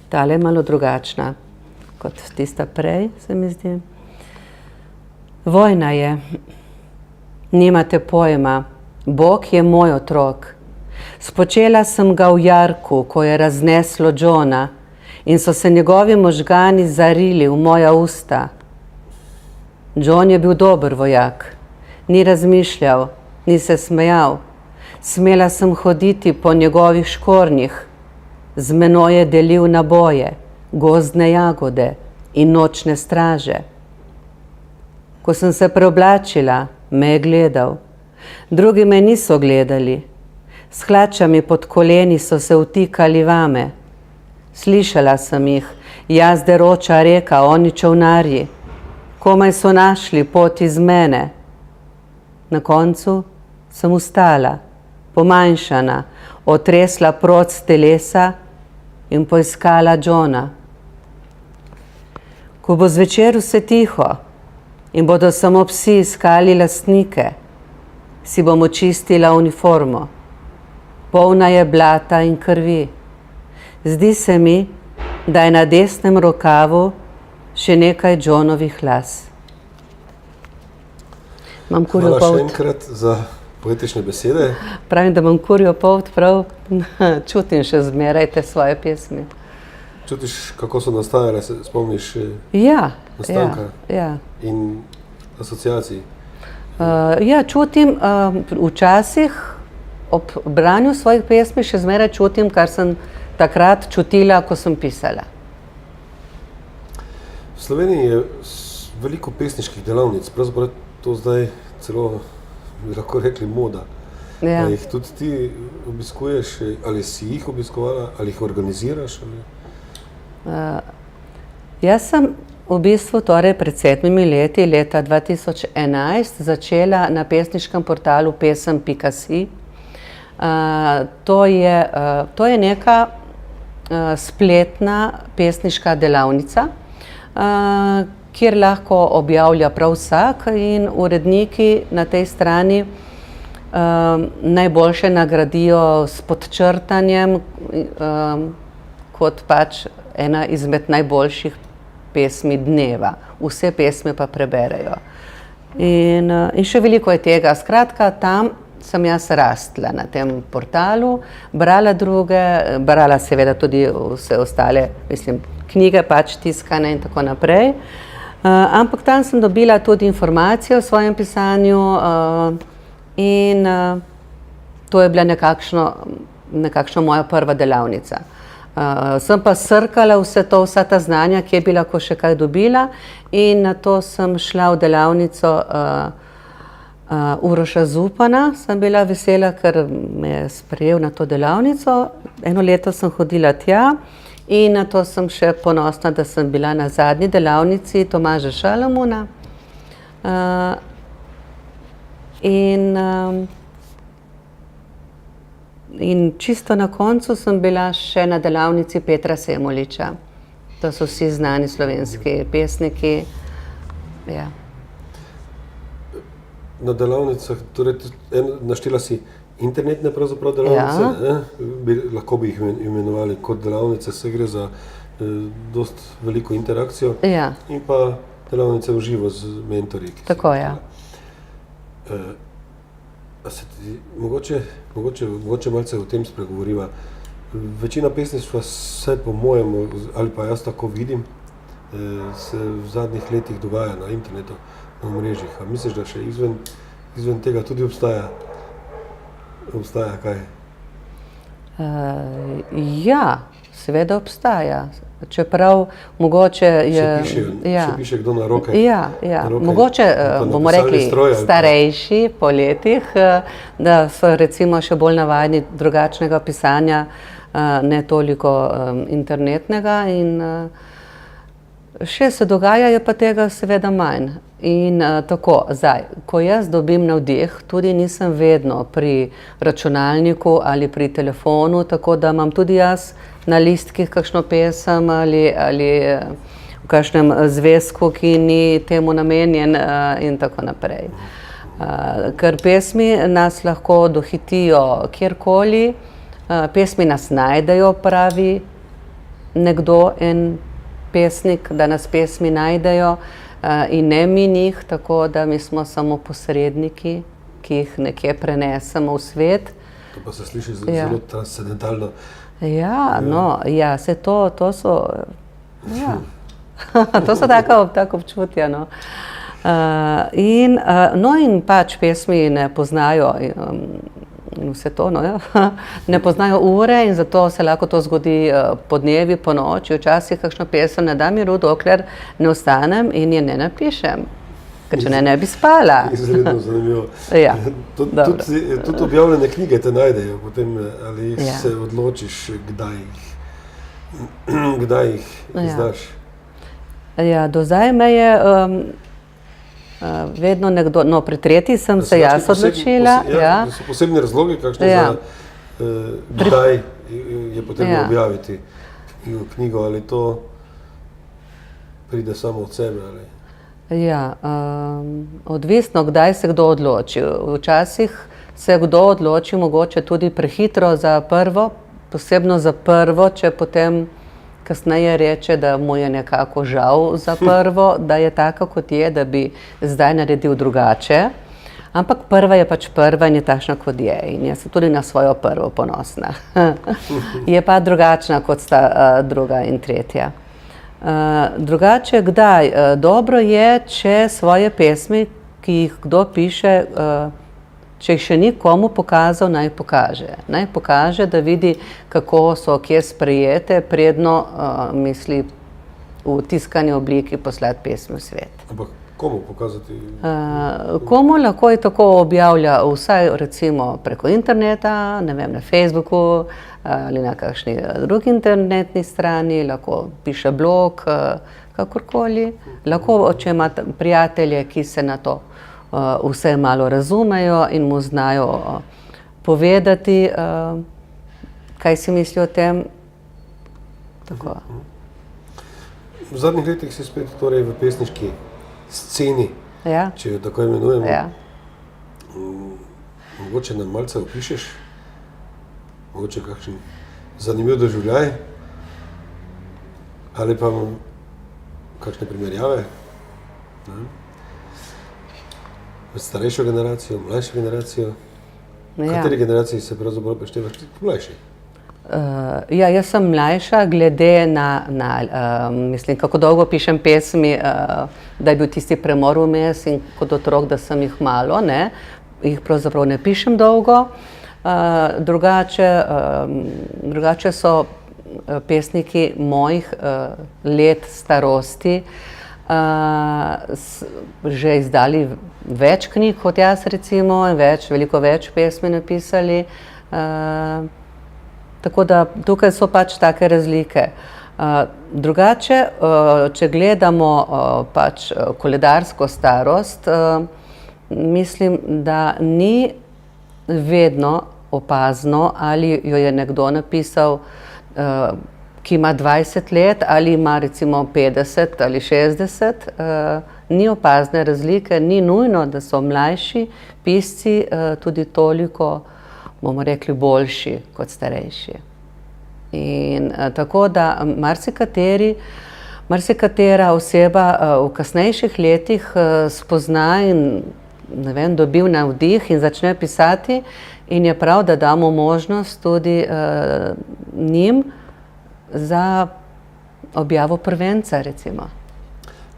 [SPEAKER 2] Tale je malo drugačna kot tista prej, se mi zdi. Vojna je. Nimate pojma. Bog je moj otrok. Spočela sem ga v jarku, ko je razneslo Johna in so se njegovi možgani zarili v moja usta. John je bil dober vojak. Ni razmišljal, ni se smejal. Smela sem hoditi po njegovih škornjih. Z menoj je delil naboje, gozdne jagode in nočne straže. Ko sem se preoblačila, me je gledal. Drugi me niso gledali. S hlačami pod koleni so se vtikali vame. Slišala sem jih, jaz deroča reka, oni čolnarji. Komaj so našli pot iz mene. Na koncu sem ustala, pomanjšana, otresla prod s telesa in poiskala Johna. Ko bo zvečer vse tiho in bodo samo psi iskali lastnike, si bom očistila uniformo. Polna je blata in krvi. Zdi se mi, da je na desnem rokavu še nekaj Johnovih las. Imam kurjo polt.
[SPEAKER 1] Hvala še enkrat za poetične besede.
[SPEAKER 2] Pravim, da imam kurjo polt, prav čutim še zmeraj te svoje pesmi.
[SPEAKER 1] Čutiš, kako so nastajale, se spomniš nastanka in asociacij?
[SPEAKER 2] Ja, čutim, včasih ob branju svojih pesmi še zmeraj čutim, kar sem takrat čutila, ko sem pisala.
[SPEAKER 1] V Sloveniji je veliko pesniških delavnic, pravzaprav to zdaj celo, bi lahko rekli, moda.
[SPEAKER 2] Ja.
[SPEAKER 1] Jih tudi ti obiskuješ, ali si jih obiskovala, ali jih organiziraš?
[SPEAKER 2] Jaz sem v bistvu torej pred 7 leti, leta 2011, začela na pesniškem portalu pesem.si. To je neka spletna pesniška delavnica, kjer lahko objavlja prav vsak in uredniki na tej strani najboljše nagradijo s podčrtanjem kot pač ena izmed najboljših pesmi dneva. Vse pesmi pa preberejo. In še veliko je tega. Skratka, tam sem jaz rastla na tem portalu, brala druge, brala seveda tudi vse ostale, mislim, knjige pač tiskane in tako naprej. Ampak tam sem dobila tudi informacije o svojem pisanju in to je bila nekakšna moja prva delavnica. Sem pa srkala vsa ta znanja, ki je bila, ko še kaj dobila, in nato sem šla v delavnico Uroša Zupana. Sem bila vesela, ker me je sprejel na to delavnico. Eno leto sem hodila tja in nato sem še ponosna, da sem bila na zadnji delavnici Tomaža Šalamuna. In čisto na koncu sem bila še na delavnici Petra Semoliča. To so vsi znani slovenski pesniki. Ja.
[SPEAKER 1] Na delavnicah, torej naštela si internetne pravzaprav delavnice, lahko bi jih imenovali kot delavnice, se gre za dost veliko interakcijo, in pa delavnice v živo z mentorji.
[SPEAKER 2] Tako, ja.
[SPEAKER 1] Mogoče malce o tem spregovoriva. Večina pesništva se po mojem, ali pa jaz tako vidim, se v zadnjih letih dogaja na internetu, na omrežjih. A misliš, da še izven tega tudi obstaja kaj?
[SPEAKER 2] Ja, seveda obstaja. Čeprav mogoče je...
[SPEAKER 1] Še piše kdo na roke?
[SPEAKER 2] Ja. Mogoče, bomo rekli, starejši po letih, da so recimo še bolj navadni drugačnega pisanja, ne toliko internetnega, in še se dogaja, je pa tega seveda manj. In tako, zdaj, ko jaz dobim navdih, tudi nisem vedno pri računalniku ali pri telefonu, tako da imam tudi jaz na listkih kakšno pesem ali v kakšnem zvezku, ki ni temu namenjen, in tako naprej. Ker pesmi nas lahko dohitijo kjerkoli, pesmi nas najdejo, pravi nekdo, en pesnik, da nas pesmi najdejo, in ne mi njih, tako da mi smo samo posredniki, ki jih nekje prenesemo v svet.
[SPEAKER 1] To pa se sliši zelo transcendentalno.
[SPEAKER 2] Se to so, to so tako občutja, no. In pač pesmi ne poznajo vse to, ne poznajo ure, in zato se lahko to zgodi podnevi, po noči. Včasih kakšno pesem ne da miru, dokler ne ostanem in je ne napišem, ker če ne bi spala.
[SPEAKER 1] Izredno zanimivo. Tudi objavljene knjige te najdejo potem, ali se odločiš, kdaj jih izdaš? Ja,
[SPEAKER 2] do zdaj me je vedno nekdo, pri tretji sem se jaz odločila.
[SPEAKER 1] So posebni razlogi, kakšne kdaj je potrebno objaviti knjigo, ali to pride samo od sebe, ali?
[SPEAKER 2] Odvisno, kdaj se kdo odloči. Včasih se kdo odloči mogoče tudi prehitro za prvo, posebno za prvo, če potem kasneje reče, da mu je nekako žal za prvo, da je taka, kot je, da bi zdaj naredil drugače. Ampak prva je pač prva in je takšna, kot je. In jaz sem tudi na svojo prvo ponosna. Je pa drugačna, kot sta druga in tretja. Drugače, kdaj? Dobro je, če svoje pesmi, ki jih kdo piše, če jih še ni komu pokazal, naj pokaže. Naj pokaže, da vidi, kako so kje sprejete, predno misli v tiskani obliki poslati pesmi v svet.
[SPEAKER 1] Ampak komu pokazati?
[SPEAKER 2] Komu lahko je tako objavlja, vsaj recimo preko interneta, ne vem, na Facebooku ali na kakšni drugi internetni strani, lahko piše blog, kakorkoli. Lahko, če ima prijatelje, ki se na to vse malo razumejo in mu znajo povedati, kaj si misli o tem. Tako.
[SPEAKER 1] V zadnjih letih si spet torej v pesniški sceni, če jo tako imenujemo. mogoče nam malce opišeš, mogoče kakšen zanimiv doživljaj ali pa kakšne primerjave, ne? Med starejšo generacijo, mlajšo generacijo. V kateri generaciji se pravzaprav preštevaš mlajši?
[SPEAKER 2] Ja, jaz sem mlajša, glede na mislim, kako dolgo pišem pesmi, da je bil tisti premor vmes in kot otrok, da sem jih malo, ne, jih pravzaprav ne pišem dolgo. Drugače so pesniki mojih let starosti že izdali več knjig kot jaz recimo, veliko več pesmi napisali. Tako da tukaj so pač take razlike. Drugače, če gledamo pač koledarsko starost, mislim, da ni vedno opazno, ali jo je nekdo napisal, ki ima 20 let, ali ima recimo 50 ali 60. Ni opazne razlike, ni nujno, da so mlajši pisci tudi toliko, bomo rekli, boljši kot starejši. In tako da marsikatera oseba v kasnejših letih spozna in ne vem, dobil navdih in začne pisati in je prav, da damo možnost tudi njim za objavo prvenca recimo.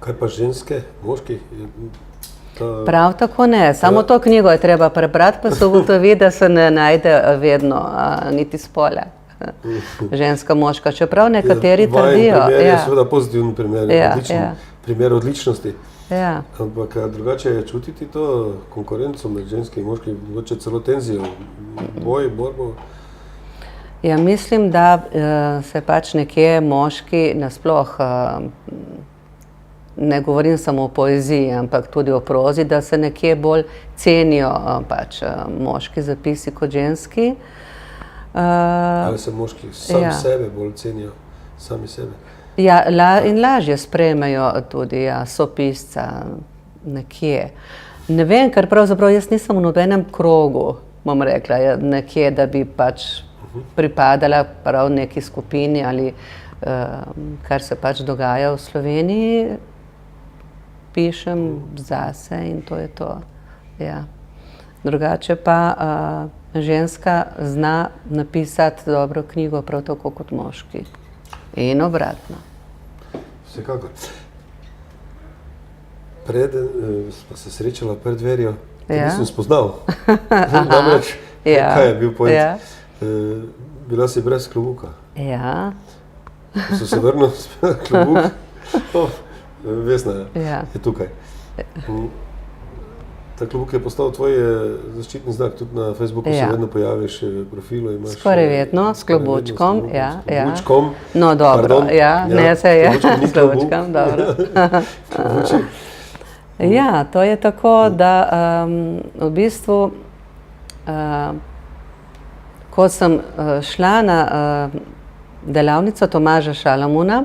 [SPEAKER 1] Kaj pa ženske, moški?
[SPEAKER 2] Prav tako ne, samo to knjigo je treba prebrati, pa se ugotovi, da se ne najde vedno niti spola. Ženska, moška, čeprav nekateri trdijo.
[SPEAKER 1] Primer je seveda pozitiven primer, primer odličnosti.
[SPEAKER 2] Ja.
[SPEAKER 1] Ampak drugače je čutiti to konkurenco med ženski in moški, mogoče celo tenzijo, boj, borbo?
[SPEAKER 2] Ja, mislim, da se pač nekje moški nasploh, ne govorim samo o poeziji, ampak tudi o prozi, da se nekje bolj cenijo pač moški zapisi kot ženski.
[SPEAKER 1] Ali se moški sebe bolj cenijo, sami sebe?
[SPEAKER 2] Ja, in lažje sprejmejo tudi sopisca nekje. Ne vem, ker pravzaprav jaz nisem v nobenem krogu, bom rekla, nekje, da bi pač pripadala prav neki skupini ali kar se pač dogaja v Sloveniji, pišem zase in to je to. Ja. Drugače pa ženska zna napisati dobro knjigo prav tako kot moški. In obratno.
[SPEAKER 1] Vsekakor. Sva se srečala pred dverjo, te nisem spoznal. Namreč, kaj je bil point? Bila si brez klobuka.
[SPEAKER 2] Ja.
[SPEAKER 1] Ko so se vrnil klobuk, Vesna je tukaj. Ta klobuk je postal tvoj zaščitni znak, tudi na Facebooku se vedno pojaviš v profilu.
[SPEAKER 2] Skoraj vedno, s klobučkom.
[SPEAKER 1] S klobučkom.
[SPEAKER 2] No dobro, ne se je, s klobučkom, dobro. Ja, to je tako, da v bistvu, ko sem šla na delavnico Tomaža Šalamuna,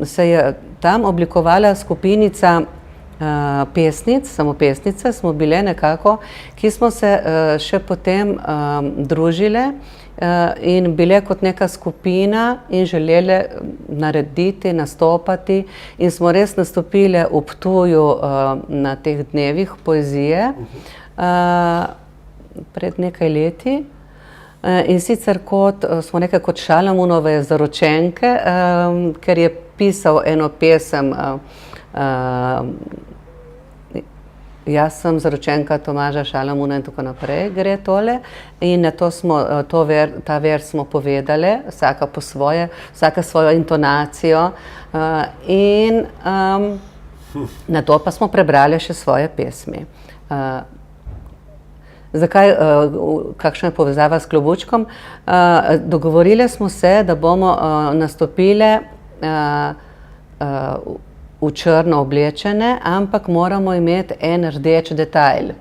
[SPEAKER 2] se je tam oblikovala skupinica pesnic, samo pesnice smo bile nekako, ki smo se še potem družile in bile kot neka skupina in želele narediti, nastopati in smo res nastopile v Ptuju na teh dnevih poezije pred nekaj leti. In sicer smo rekli kot Šalamunove zaročenke, ker je pisal eno pesem Jaz sem zaročenka Tomaža Šalamuna in tako naprej gre tole. In na to smo, ta vers smo povedale, vsaka po svoje, vsaka svojo intonacijo. In na to pa smo prebrali še svoje pesmi. Zakaj, kakšna je povezava s klobučkom? Dogovorile smo se, da bomo nastopile v črno oblečene, ampak moramo imeti en rdeč detajl.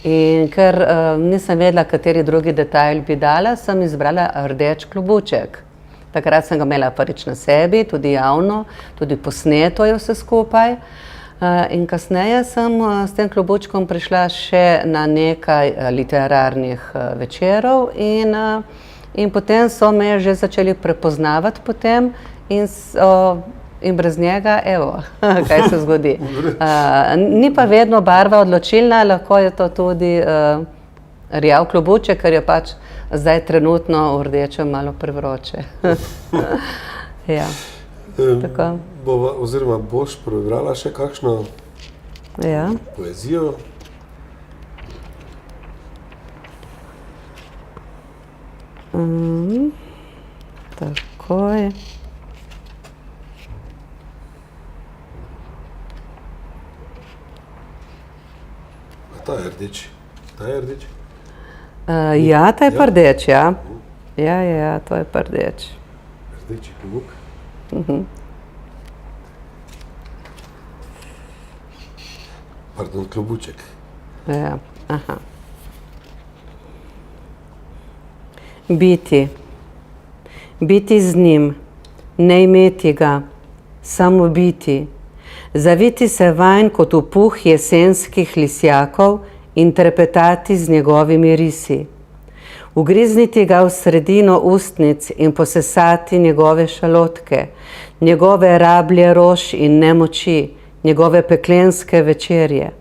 [SPEAKER 2] In ker nisem vedela, kateri drugi detajl bi dala, sem izbrala rdeč klobuček. Takrat sem ga imela prvič na sebi, tudi javno, tudi posneto je vse skupaj. In kasneje sem s tem klobučkom prišla še na nekaj literarnih večerov in potem so me že začeli prepoznavati potem in brez njega, evo, kaj se zgodi. Ni pa vedno barva odločilna, lahko je to tudi rjav klobuček, ker je pač zdaj trenutno v rdečem malo prevroče. Ja, tako.
[SPEAKER 1] Oziroma boš prebrala še kakšno poezijo?
[SPEAKER 2] Takoj.
[SPEAKER 1] Ta je rdeč.
[SPEAKER 2] Ja, ta je pa rdeč, ja. Ja, to je pa rdeč.
[SPEAKER 1] Rdeči klobuk. Pardon, klobuček.
[SPEAKER 2] Ja, aha. Biti z njim, ne imeti ga, samo biti. Zaviti se vanj kot v puh jesenskih lisjakov in trepetati z njegovimi risi. Ugrizniti ga v sredino ustnic in posesati njegove šalotke, njegove rablje rož in nemoči, njegove peklenske večerje.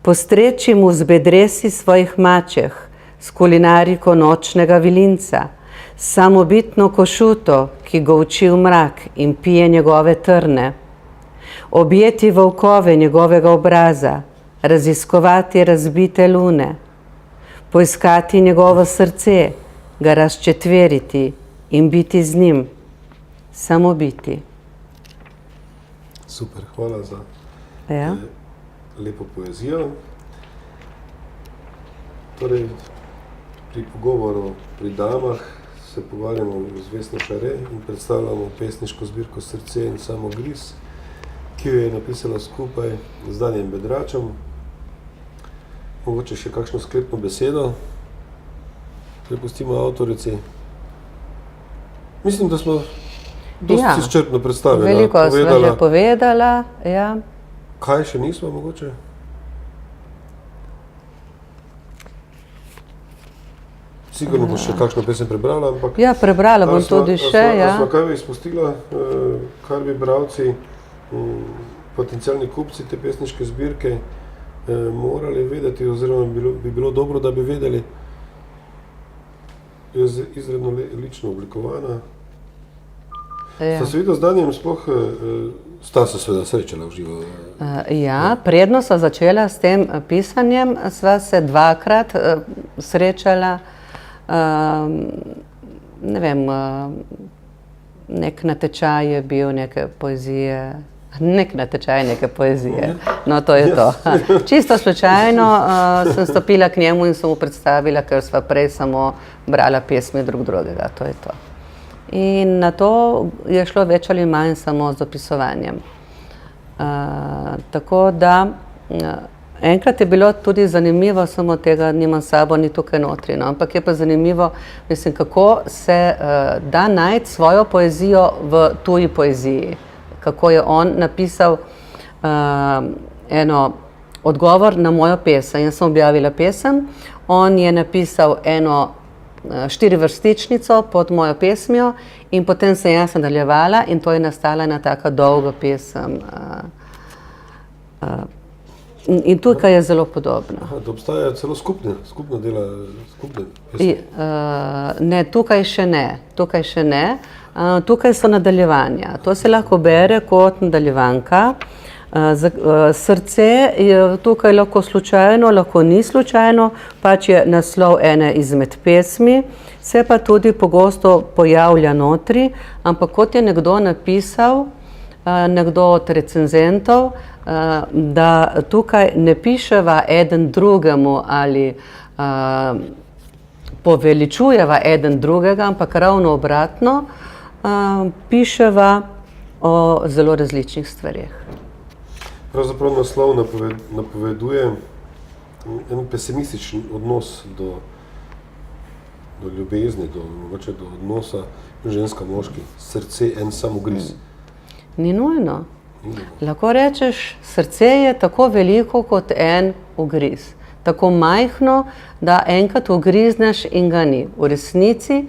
[SPEAKER 2] Postreči mu z bedresi svojih mačeh, s kulinariko nočnega vilinca, samobitno košuto, ki ga uči v mrak in pije njegove trne. Objeti volkove njegovega obraza, raziskovati razbite lune, poiskati njegovo srce, ga razčetveriti in biti z njim. Samo biti.
[SPEAKER 1] Super, hvala za lepo poezijo. Torej, pri pogovoru pri damah se pogovarjamo z Vesno Šare in predstavljamo pesniško zbirko Srce in samogriz, ki jo je napisala skupaj z Danijem Bedračem. Mogoče še kakšno sklepno besedo prepustimo avtorici. Mislim, da smo dosti izčrpno predstavili.
[SPEAKER 2] Veliko smo že povedala, ja.
[SPEAKER 1] Kaj še nismo mogoče? Sigurno boš še kakšno pesem prebrala, ampak...
[SPEAKER 2] Ja, prebrala bom tudi še, ja.
[SPEAKER 1] A smo kaj izpustila, kar bi bralci, potencialni kupci te pesniške zbirke morali vedeti, oziroma bi bilo dobro, da bi vedeli. Je izredno lično oblikovana. Sta se videla z Danijem sploh, sta se seveda srečala v živo?
[SPEAKER 2] Ja, predno sva začela s tem pisanjem, sva se dvakrat srečala, ne vem, nek natečaj je bil neke poezije, no to je to. Čisto slučajno sem stopila k njemu in sem mu predstavila, ker sva prej samo brala pesmi drug drugega, to je to. In na to je šlo več ali manj samo z dopisovanjem. Tako da enkrat je bilo tudi zanimivo, samo tega nimam s sabo, ni tukaj notri, no, ampak je pa zanimivo, mislim, kako se da najti svojo poezijo v tuji poeziji. Kako je on napisal odgovor na mojo pesem. Jaz sem objavila pesem, on je napisal eno 4-vrstičnico pod mojo pesmijo in potem sem jaz nadaljevala in to je nastala ena taka dolga pesem. In tukaj je zelo podobno.
[SPEAKER 1] Da obstajajo celo skupna dela, skupne pesmi?
[SPEAKER 2] Ne, tukaj še ne. Tukaj so nadaljevanja. To se lahko bere kot nadaljevanka. Srce je tukaj lahko slučajno, lahko ni slučajno, pač je naslov ene izmed pesmi, se pa tudi pogosto pojavlja notri, ampak kot je nekdo napisal, nekdo od recenzentov, da tukaj ne piševa eden drugemu ali poveličujeva eden drugega, ampak ravno obratno, piševa o zelo različnih stvareh.
[SPEAKER 1] Pravzaprav naslov napoveduje en pesimističen odnos do ljubezni, mogoče do odnosa ženska-moški, srce en samogriz.
[SPEAKER 2] Ni nujno. Lahko rečeš, srce je tako veliko kot en ugriz. Tako majhno, da enkrat ugrizneš in ga ni. V resnici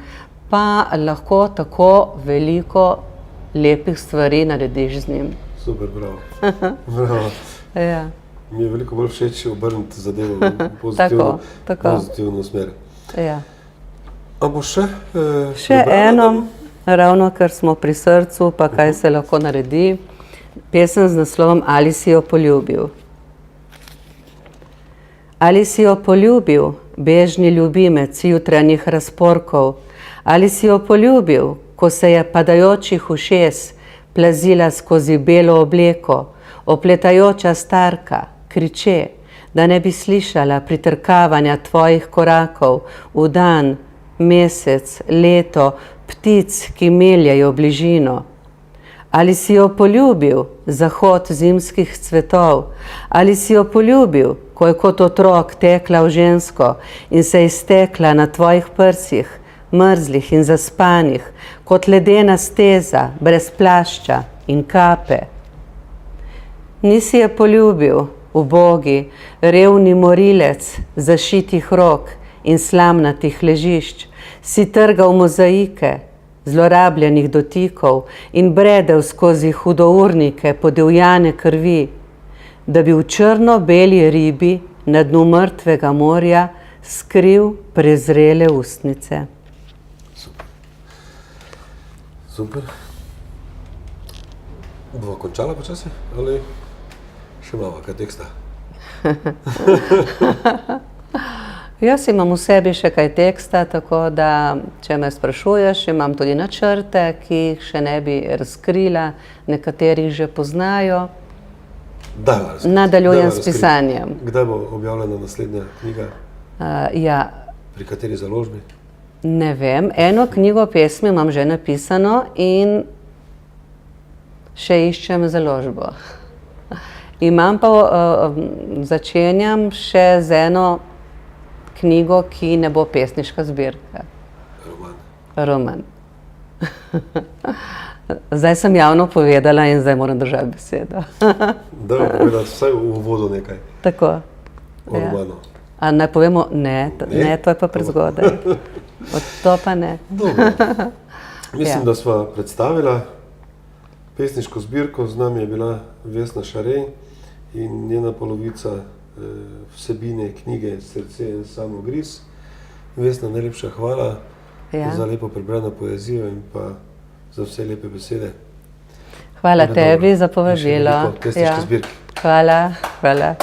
[SPEAKER 2] pa lahko tako veliko lepih stvari narediš z njim.
[SPEAKER 1] Super, bravo. Bravo.
[SPEAKER 2] Ja.
[SPEAKER 1] Mi je veliko bolj všeč obrniti zadevo v pozitivno, pozitivno smer.
[SPEAKER 2] Ja.
[SPEAKER 1] A bo še?
[SPEAKER 2] Še eno, ravno ker smo pri srcu, pa kaj se lahko naredi. Pesem z naslovom Ali si jo poljubil. Ali si jo poljubil, bežni ljubimec jutranjih razporkov? Ali si jo poljubil, ko se je padajočih ušes plazila skozi belo obleko, opletajoča starka, kriče, da ne bi slišala pritrkavanja tvojih korakov v dan, mesec, leto, ptic, ki meljajo bližino? Ali si jo poljubil, zahod zimskih cvetov? Ali si jo poljubil, ko je kot otrok tekla v žensko in se iztekla na tvojih prsih, mrzlih in zaspanih, kot ledena steza, brez plašča in kape? Nisi je poljubil, ubogi, revni morilec zašitih rok in slamnatih ležišč, si trgal mozaike, zlorabljenih dotikov in bredel skozi hudournike podivjane krvi, da bi v črno-beli ribi na dnu mrtvega morja skril prezrele ustnice.
[SPEAKER 1] Super. Super. Bova končala počasi ali še malo kaj teksta?
[SPEAKER 2] Jaz imam v sebi še kaj teksta, tako da, če me sprašuješ, imam tudi načrte, ki jih še ne bi razkrila, nekaterih že poznajo. Nadaljujem s pisanjem.
[SPEAKER 1] Kdaj bo objavljena naslednja knjiga?
[SPEAKER 2] Ja.
[SPEAKER 1] Pri kateri založbi?
[SPEAKER 2] Ne vem. Eno knjigo pesmi imam že napisano in še iščem založbo. Imam pa, začenjam še z eno knjigo, ki ne bo pesniška zbirka. Roman. Zdaj sem javno povedala in zdaj moram držati besedo.
[SPEAKER 1] Da, povedati vsaj v uvodu nekaj.
[SPEAKER 2] Tako.
[SPEAKER 1] O romanu.
[SPEAKER 2] A naj povemo? Ne, to je pa prezgodaj. To pa ne.
[SPEAKER 1] Dobro. Mislim, da sva predstavila pesniško zbirko. Z nami je bila Vesna Šarej in njena polovica vsebine knjige Srce in samogriz. Vesna, najlepša hvala za lepo prebrano poezijo in pa za vse lepe besede.
[SPEAKER 2] Hvala tebi za povabilo.
[SPEAKER 1] Pesniške zbirke.
[SPEAKER 2] Hvala.